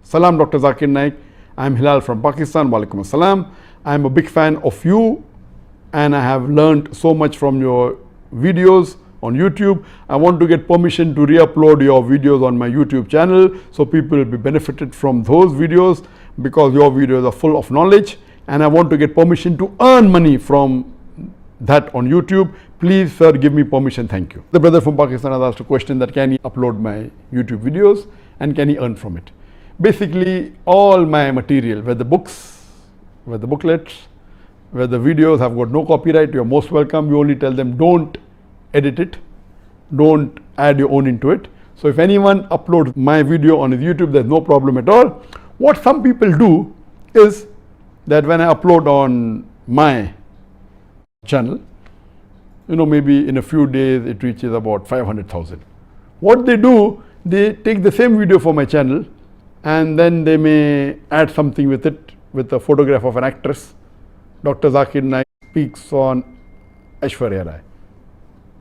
Salam, Dr.Zakir Naik. I'm Hilal from Pakistan. Walaikum assalam. I'm a big fan of you and I have learned so much from your videos on YouTube. I want to get permission to re-upload your videos on my YouTube channel so people will be benefited from those videos because your videos are full of knowledge, and I want to get permission to earn money from that on YouTube. Please sir, give me permission, thank you. The brother from Pakistan has asked a question that can he upload my YouTube videos and can he earn from it. Basically all my material, whether books, whether booklets, whether videos have got no copyright, you are most welcome. You only tell them don't edit it, don't add your own into it. So if anyone uploads my video on his YouTube, there's no problem at all. What some people do is that when I upload on my channel, you know, maybe in a few days it reaches about 500,000. What they do, they take the same video for my channel and then they may add something with it, with a photograph of an actress. Dr.Zakir Naik speaks on Aishwarya Rai.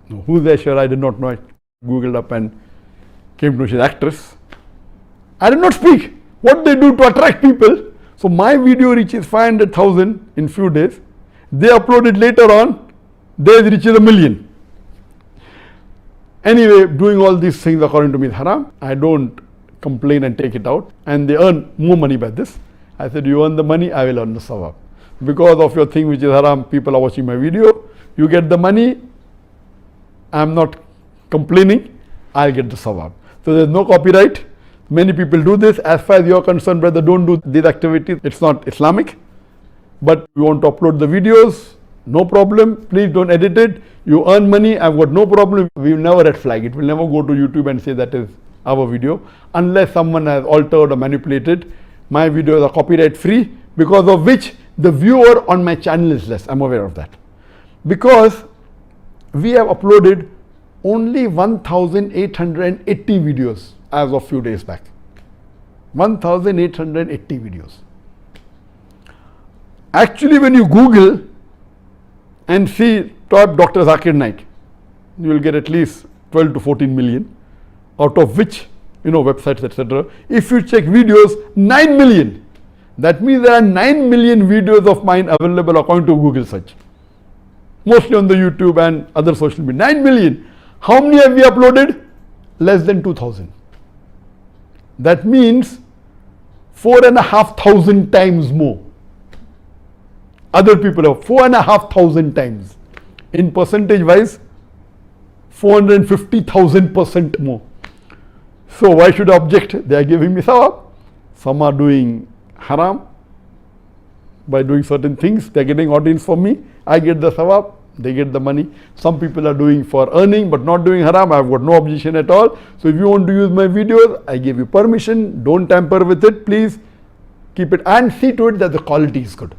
No, who's Aishwarya? I did not know. I googled up and came to know she's an actress. I did not speak. What they do to attract people. So my video reaches 500,000 in few days. They upload it later on, theirs reaches 1 million. Anyway, doing all these things according to me is haram. I don't complain and take it out, and they earn more money by this. I said, you earn the money, I will earn the sawab. Because of your thing which is haram, people are watching my video, you get the money, I'm not complaining, I'll get the sawab. So there's no copyright. Many people do this. As far as you're concerned, brother, don't do these activities. It's not Islamic. But you want to upload the videos, no problem. Please don't edit it. You earn money, I've got no problem. We will never red flag it. We'll never go to YouTube and say that is our video. Unless someone has altered or manipulated. My videos are copyright free, because of which the viewer on my channel is less. I'm aware of that. Because we have uploaded only 1,880 videos as of few days back. 1,880 videos. Actually, when you Google and see type Dr. Zakir Naik, you will get at least 12 to 14 million, out of which, you know, websites, etc. If you check videos, 9 million. That means there are 9 million videos of mine available according to Google search. Mostly on the YouTube and other social media. 9 million. How many have we uploaded? Less than 2,000. That means 4,500 times more. Other people have 4,500 times. In percentage wise, 450,000% more. So why should I object? They are giving me sawab. Some are doing haram by doing certain things. They are getting audience for me. I get the sawab. They get the money. Some people are doing for earning but not doing haram. I have got no objection at all. So if you want to use my videos, I give you permission. Don't tamper with it. Please keep it and see to it that the quality is good.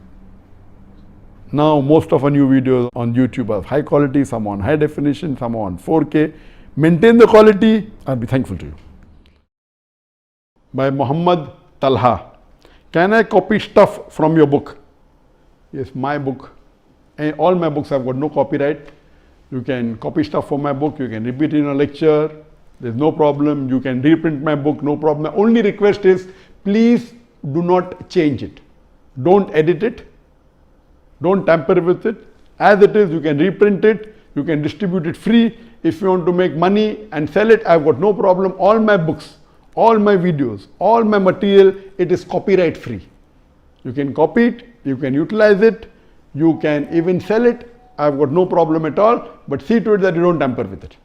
Now most of our new videos on YouTube are high quality, some on high definition, some on 4K. Maintain the quality. I'll be thankful to you. By Muhammad Talha. Can I copy stuff from your book? Yes, my book. And all my books have got no copyright. You can copy stuff from my book, you can repeat it in a lecture, there's no problem. You can reprint my book, no problem. My only request is, please do not change it. Don't edit it. Don't tamper with it. As it is, you can reprint it, you can distribute it free. If you want to make money and sell it, I've got no problem. All my books, all my videos, all my material, it is copyright free. You can copy it, you can utilize it, you can even sell it. I've got no problem at all, but see to it that you don't tamper with it.